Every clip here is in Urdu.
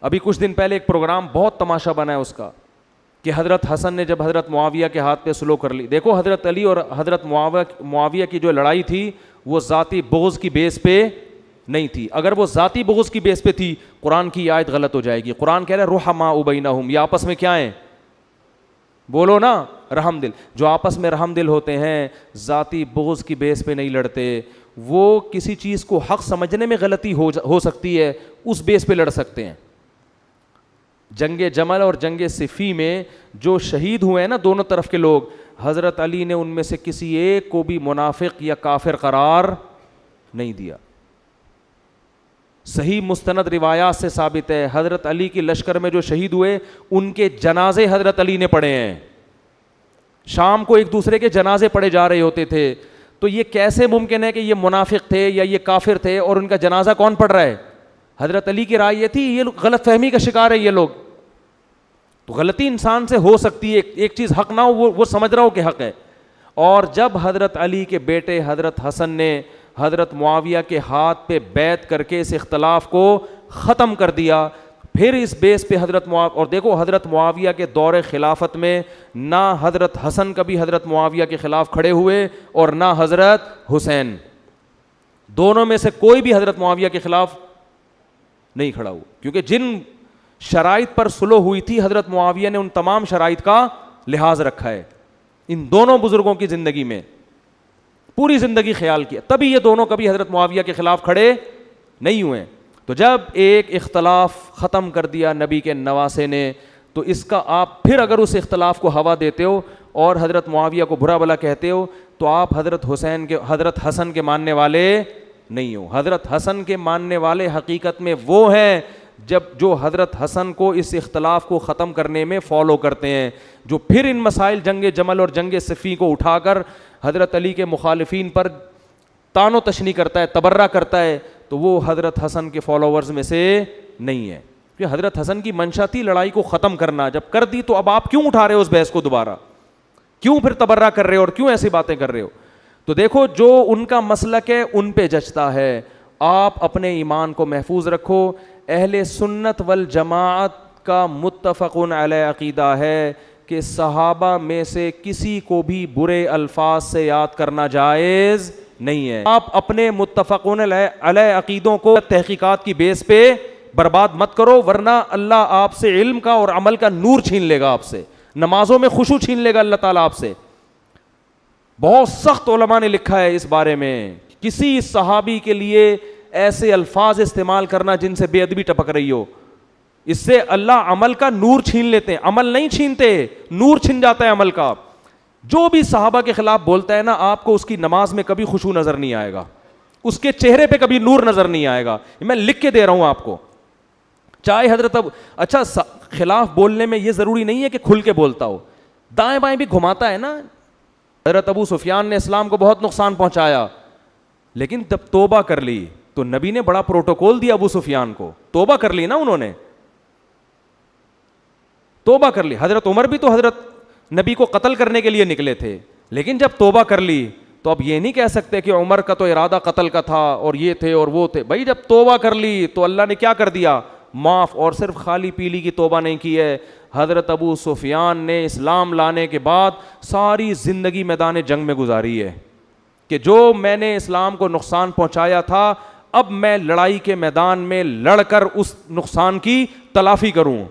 ابھی کچھ دن پہلے ایک پروگرام بہت تماشا بنا ہے اس کا کہ حضرت حسن نے جب حضرت معاویہ کے ہاتھ پہ سلو کر لی. دیکھو حضرت علی اور حضرت معاویہ کی جو لڑائی تھی وہ ذاتی بغض کی بیس پہ نہیں تھی. اگر وہ ذاتی بغض کی بیس پہ تھی قرآن کی آیت غلط ہو جائے گی. قرآن کہہ رہا ہے رحماء بینہم, یہ آپس میں کیا ہیں؟ بولو نا, رحم دل. جو آپس میں رحم دل ہوتے ہیں ذاتی بغض کی بیس پہ نہیں لڑتے. وہ کسی چیز کو حق سمجھنے میں غلطی ہو سکتی ہے, اس بیس پہ لڑ سکتے ہیں. جنگ جمل اور جنگ صفین میں جو شہید ہوئے ہیں نا دونوں طرف کے لوگ, حضرت علی نے ان میں سے کسی ایک کو بھی منافق یا کافر قرار نہیں دیا. صحیح مستند روایات سے ثابت ہے حضرت علی کی لشکر میں جو شہید ہوئے ان کے جنازے حضرت علی نے پڑھے ہیں. شام کو ایک دوسرے کے جنازے پڑھے جا رہے ہوتے تھے. تو یہ کیسے ممکن ہے کہ یہ منافق تھے یا یہ کافر تھے اور ان کا جنازہ کون پڑھ رہا ہے؟ حضرت علی کی رائے یہ تھی. یہ غلط فہمی کا شکار ہے یہ لوگ. تو غلطی انسان سے ہو سکتی ہے, ایک چیز حق نہ ہو وہ سمجھ رہا ہو کہ حق ہے. اور جب حضرت علی کے بیٹے حضرت حسن نے حضرت معاویہ کے ہاتھ پہ بیعت کر کے اس اختلاف کو ختم کر دیا, پھر اس بیس پہ اور دیکھو حضرت معاویہ کے دور خلافت میں نہ حضرت حسن کبھی حضرت معاویہ کے خلاف کھڑے ہوئے اور نہ حضرت حسین. دونوں میں سے کوئی بھی حضرت معاویہ کے خلاف نہیں کھڑا ہوا, کیونکہ جن شرائط پر صلح ہوئی تھی حضرت معاویہ نے ان تمام شرائط کا لحاظ رکھا ہے. ان دونوں بزرگوں کی زندگی میں پوری زندگی خیال کیا, تبھی یہ دونوں کبھی حضرت معاویہ کے خلاف کھڑے نہیں ہوئے. تو جب ایک اختلاف ختم کر دیا نبی کے نواسے نے, تو اس کا آپ پھر اگر اس اختلاف کو ہوا دیتے ہو اور حضرت معاویہ کو برا بھلا کہتے ہو تو آپ حضرت حسن کے ماننے والے نہیں ہو. حضرت حسن کے ماننے والے حقیقت میں وہ ہیں جو حضرت حسن کو اس اختلاف کو ختم کرنے میں فالو کرتے ہیں, جو پھر ان مسائل جنگ جمل اور جنگ صفین کو اٹھا کر حضرت علی کے مخالفین پر تان و تشنیع کرتا ہے, تبرہ کرتا ہے, تو وہ حضرت حسن کے فالوورز میں سے نہیں ہے. کیونکہ حضرت حسن کی منشا تھی لڑائی کو ختم کرنا, جب کر دی تو اب آپ کیوں اٹھا رہے ہو اس بحث کو دوبارہ, کیوں پھر تبرہ کر رہے ہو اور کیوں ایسی باتیں کر رہے ہو؟ تو دیکھو جو ان کا مسلک ہے ان پہ جچتا ہے. آپ اپنے ایمان کو محفوظ رکھو. اہل سنت والجماعت کا متفقن علیہ عقیدہ ہے کہ صحابہ میں سے کسی کو بھی برے الفاظ سے یاد کرنا جائز نہیں ہے. آپ اپنے متفقن علیہ عقیدوں کو تحقیقات کی بیس پہ برباد مت کرو, ورنہ اللہ آپ سے علم کا اور عمل کا نور چھین لے گا, آپ سے نمازوں میں خشوع چھین لے گا اللہ تعالیٰ آپ سے. بہت سخت علماء نے لکھا ہے اس بارے میں, کسی صحابی کے لیے ایسے الفاظ استعمال کرنا جن سے بے ادبی ٹپک رہی ہو, اس سے اللہ عمل کا نور چھین لیتے ہیں. عمل نہیں چھینتے, نور چھن جاتا ہے عمل کا. جو بھی صحابہ کے خلاف بولتا ہے نا, آپ کو اس کی نماز میں کبھی خشوع نظر نہیں آئے گا, اس کے چہرے پہ کبھی نور نظر نہیں آئے گا. میں لکھ کے دے رہا ہوں آپ کو. چاہے حضرت اچھا خلاف بولنے میں یہ ضروری نہیں ہے کہ کھل کے بولتا ہو, دائیں بائیں بھی گھماتا ہے نا. حضرت ابو سفیان نے اسلام کو بہت نقصان پہنچایا, لیکن جب توبہ کر لی تو نبی نے بڑا پروٹوکول دیا ابو سفیان کو. توبہ کر لی نا انہوں نے, توبہ کر لی. حضرت عمر بھی تو حضرت نبی کو قتل کرنے کے لیے نکلے تھے, لیکن جب توبہ کر لی تو اب یہ نہیں کہہ سکتے کہ عمر کا تو ارادہ قتل کا تھا اور یہ تھے اور وہ تھے. بھائی جب توبہ کر لی تو اللہ نے کیا کر دیا؟ معاف. اور صرف خالی پیلی کی توبہ نہیں کی ہے, حضرت ابو سفیان نے اسلام لانے کے بعد ساری زندگی میدان جنگ میں گزاری ہے کہ جو میں نے اسلام کو نقصان پہنچایا تھا اب میں لڑائی کے میدان میں لڑ کر اس نقصان کی تلافی کروں.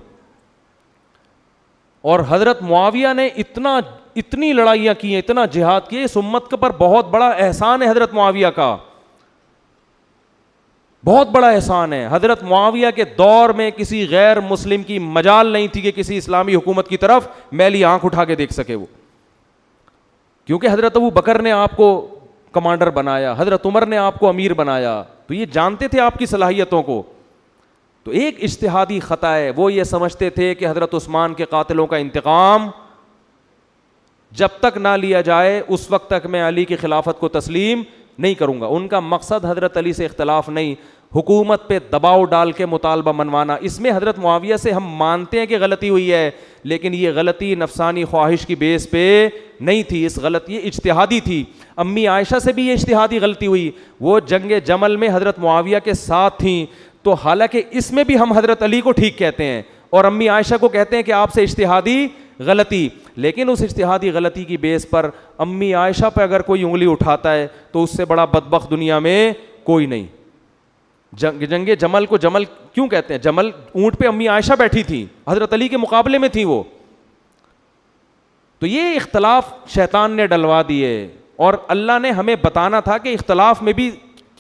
اور حضرت معاویہ نے اتنی لڑائیاں کی ہیں, اتنا جہاد کیے, اس امت پر بہت بڑا احسان ہے حضرت معاویہ کا, بہت بڑا احسان ہے. حضرت معاویہ کے دور میں کسی غیر مسلم کی مجال نہیں تھی کہ کسی اسلامی حکومت کی طرف میلی آنکھ اٹھا کے دیکھ سکے وہ, کیونکہ حضرت ابو بکر نے آپ کو کمانڈر بنایا, حضرت عمر نے آپ کو امیر بنایا, تو یہ جانتے تھے آپ کی صلاحیتوں کو. تو ایک اجتہادی خطا ہے, وہ یہ سمجھتے تھے کہ حضرت عثمان کے قاتلوں کا انتقام جب تک نہ لیا جائے اس وقت تک میں علی کی خلافت کو تسلیم نہیں کروں گا. ان کا مقصد حضرت علی سے اختلاف نہیں, حکومت پہ دباؤ ڈال کے مطالبہ منوانا. اس میں حضرت معاویہ سے ہم مانتے ہیں کہ غلطی ہوئی ہے, لیکن یہ غلطی نفسانی خواہش کی بیس پہ نہیں تھی, اس غلطی یہ اجتہادی تھی. امی عائشہ سے بھی یہ اجتہادی غلطی ہوئی, وہ جنگ جمل میں حضرت معاویہ کے ساتھ تھیں, تو حالانکہ اس میں بھی ہم حضرت علی کو ٹھیک کہتے ہیں اور امی عائشہ کو کہتے ہیں کہ آپ سے اجتہادی غلطی, لیکن اس اجتہادی غلطی کی بیس پر امی عائشہ پہ اگر کوئی انگلی اٹھاتا ہے تو اس سے بڑا بدبخت دنیا میں کوئی نہیں. جنگ جمل کو جمل کیوں کہتے ہیں؟ جمل اونٹ پہ امی عائشہ بیٹھی تھی, حضرت علی کے مقابلے میں تھی وہ. تو یہ اختلاف شیطان نے ڈلوا دیے, اور اللہ نے ہمیں بتانا تھا کہ اختلاف میں بھی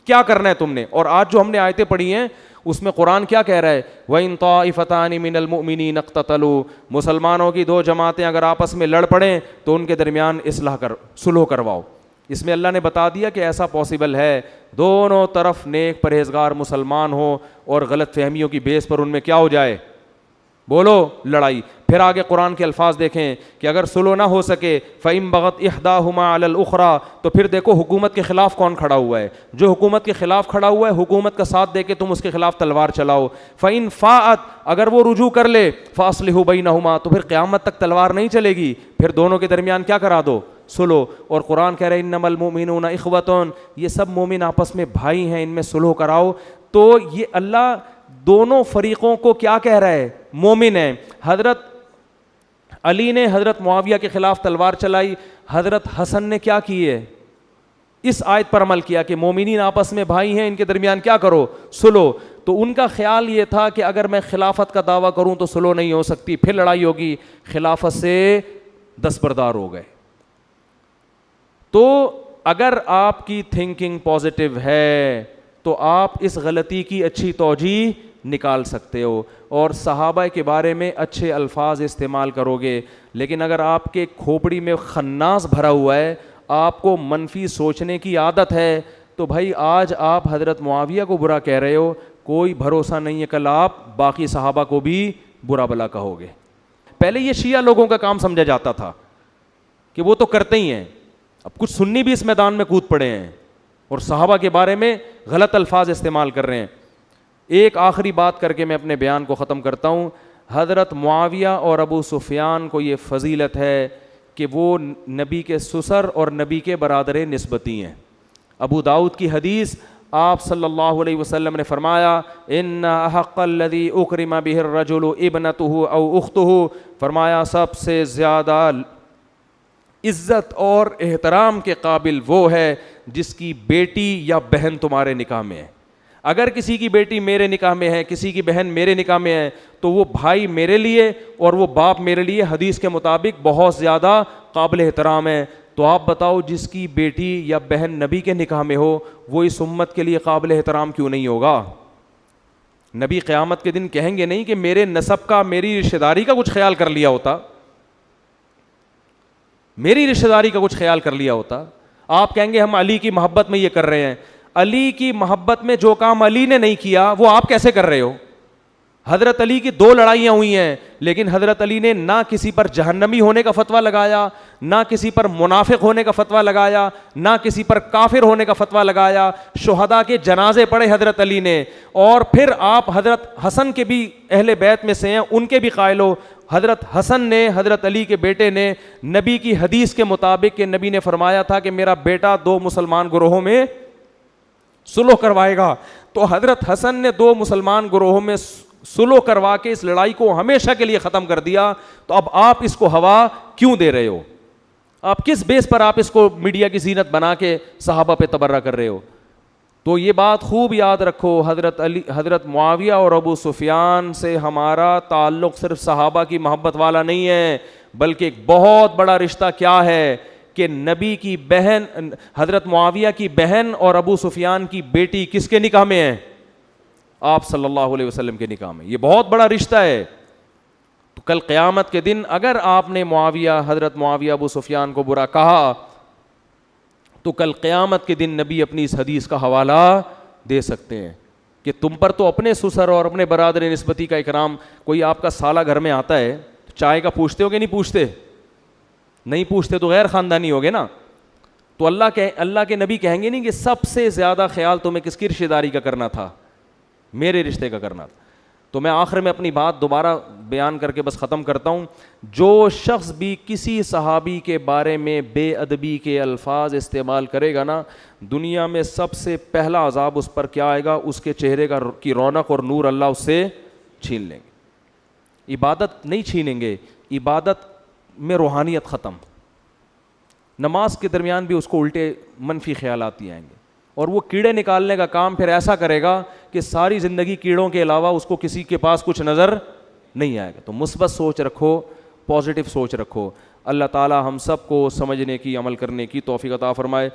کیا کرنا ہے تم نے. اور آج جو ہم نے آیتیں پڑھی ہیں اس میں قرآن کیا کہہ رہا ہے؟ وَإِن طَائِفَتَانِ مِنَ الْمُؤْمِنِينَ اقْتَتَلُوا, مسلمانوں کی دو جماعتیں اگر آپس میں لڑ پڑیں تو ان کے درمیان صلح کرواؤ. اس میں اللہ نے بتا دیا کہ ایسا پاسبل ہے, دونوں طرف نیک پرہیزگار مسلمان ہو اور غلط فہمیوں کی بیس پر ان میں کیا ہو جائے؟ بولو, لڑائی. پھر آگے قرآن کے الفاظ دیکھیں کہ اگر صلح نہ ہو سکے فَإِن بَغَتْ إِحْدَاهُمَا عَلَى الْأُخْرَى, تو پھر دیکھو حکومت کے خلاف کون کھڑا ہوا ہے. جو حکومت کے خلاف کھڑا ہوا ہے حکومت کا ساتھ دے کے تم اس کے خلاف تلوار چلاؤ. فَإِن فَاءَتْ, اگر وہ رجوع کر لے, فَأَصْلِحُوا بَيْنَهُمَا, تو پھر قیامت تک تلوار نہیں چلے گی, پھر دونوں کے درمیان کیا کرا دو؟ صلح. اور قرآن کہہ رہے ہیں انما المؤمنون اخوۃ, یہ سب مومن آپس میں بھائی ہیں, ان میں صلح کراؤ. تو یہ اللہ دونوں فریقوں کو کیا کہہ رہا ہے؟ مومن ہیں. حضرت علی نے حضرت معاویہ کے خلاف تلوار چلائی, حضرت حسن نے کیا کیے؟ اس آیت پر عمل کیا کہ مومنین آپس میں بھائی ہیں, ان کے درمیان کیا کرو؟ صلح. تو ان کا خیال یہ تھا کہ اگر میں خلافت کا دعویٰ کروں تو صلح نہیں ہو سکتی, پھر لڑائی ہوگی, خلافت سے دستبردار ہو گئے. تو اگر آپ کی تھنکنگ پازیٹیو ہے تو آپ اس غلطی کی اچھی توجیہ نکال سکتے ہو اور صحابہ کے بارے میں اچھے الفاظ استعمال کرو گے. لیکن اگر آپ کے کھوپڑی میں خناس بھرا ہوا ہے, آپ کو منفی سوچنے کی عادت ہے, تو بھائی آج آپ حضرت معاویہ کو برا کہہ رہے ہو, کوئی بھروسہ نہیں ہے کل آپ باقی صحابہ کو بھی برا بلا کہو گے. پہلے یہ شیعہ لوگوں کا کام سمجھا جاتا تھا کہ وہ تو کرتے ہی ہیں, اب کچھ سنی بھی اس میدان میں کود پڑے ہیں اور صحابہ کے بارے میں غلط الفاظ استعمال کر رہے ہیں. ایک آخری بات کر کے میں اپنے بیان کو ختم کرتا ہوں. حضرت معاویہ اور ابو سفیان کو یہ فضیلت ہے کہ وہ نبی کے سسر اور نبی کے برادر نسبتی ہیں. ابو داؤد کی حدیث, آپ صلی اللہ علیہ وسلم نے فرمایا ان احق الذی اکرم بہ الرجل ابنتہ او اختہ, فرمایا سب سے زیادہ عزت اور احترام کے قابل وہ ہے جس کی بیٹی یا بہن تمہارے نکاح میں ہے. اگر کسی کی بیٹی میرے نکاح میں ہے, کسی کی بہن میرے نکاح میں ہے, تو وہ بھائی میرے لیے اور وہ باپ میرے لیے حدیث کے مطابق بہت زیادہ قابل احترام ہے. تو آپ بتاؤ جس کی بیٹی یا بہن نبی کے نکاح میں ہو وہ اس امت کے لیے قابل احترام کیوں نہیں ہوگا؟ نبی قیامت کے دن کہیں گے نہیں کہ میرے نسب کا, میری رشتہ داری کا کچھ خیال کر لیا ہوتا, میری رشتہ داری کا کچھ خیال کر لیا ہوتا. آپ کہیں گے ہم علی کی محبت میں یہ کر رہے ہیں. علی کی محبت میں جو کام علی نے نہیں کیا وہ آپ کیسے کر رہے ہو؟ حضرت علی کی 2 لڑائیاں ہوئی ہیں, لیکن حضرت علی نے نہ کسی پر جہنمی ہونے کا فتویٰ لگایا, نہ کسی پر منافق ہونے کا فتویٰ لگایا, نہ کسی پر کافر ہونے کا فتویٰ لگایا. شہداء کے جنازے پڑھے حضرت علی نے, اور پھر آپ حضرت حسن کے بھی اہل بیت میں سے ہیں, ان کے بھی قائل ہو. حضرت حسن نے, حضرت علی کے بیٹے نے, نبی کی حدیث کے مطابق کہ نبی نے فرمایا تھا کہ میرا بیٹا 2 مسلمان گروہوں میں صلح کروائے گا, تو حضرت حسن نے 2 مسلمان گروہوں میں صلح کروا کے اس لڑائی کو ہمیشہ کے لیے ختم کر دیا. تو اب آپ اس کو ہوا کیوں دے رہے ہو؟ آپ کس بیس پر آپ اس کو میڈیا کی زینت بنا کے صحابہ پہ تبرہ کر رہے ہو؟ تو یہ بات خوب یاد رکھو, حضرت معاویہ اور ابو سفیان سے ہمارا تعلق صرف صحابہ کی محبت والا نہیں ہے, بلکہ ایک بہت بڑا رشتہ کیا ہے کہ نبی کی بہن, حضرت معاویہ کی بہن اور ابو سفیان کی بیٹی کس کے نکاح میں ہے؟ آپ صلی اللہ علیہ وسلم کے نکاح میں. یہ بہت بڑا رشتہ ہے. تو کل قیامت کے دن اگر آپ نے حضرت معاویہ ابو سفیان کو برا کہا تو کل قیامت کے دن نبی اپنی اس حدیث کا حوالہ دے سکتے ہیں کہ تم پر تو اپنے سسر اور اپنے برادر نسبتی کا اکرام. کوئی آپ کا سالہ گھر میں آتا ہے, چائے کا پوچھتے ہو کہ نہیں پوچھتے؟ نہیں پوچھتے تو غیر خاندانی ہوگے نا. تو اللہ کے نبی کہیں گے نہیں کہ سب سے زیادہ خیال تمہیں کس کی رشتہ داری کا کرنا تھا؟ میرے رشتے کا کرنا تھا. تو میں آخر میں اپنی بات دوبارہ بیان کر کے بس ختم کرتا ہوں. جو شخص بھی کسی صحابی کے بارے میں بے ادبی کے الفاظ استعمال کرے گا نا, دنیا میں سب سے پہلا عذاب اس پر کیا آئے گا, اس کے چہرے کی رونق اور نور اللہ اس سے چھین لیں گے. عبادت نہیں چھینیں گے, عبادت میں روحانیت ختم. نماز کے درمیان بھی اس کو الٹے منفی خیالات ہی آئیں گے, اور وہ کیڑے نکالنے کا کام پھر ایسا کرے گا کہ ساری زندگی کیڑوں کے علاوہ اس کو کسی کے پاس کچھ نظر نہیں آئے گا. تو مثبت سوچ رکھو, پازیٹیو سوچ رکھو. اللہ تعالی ہم سب کو سمجھنے کی, عمل کرنے کی توفیق عطا فرمائے.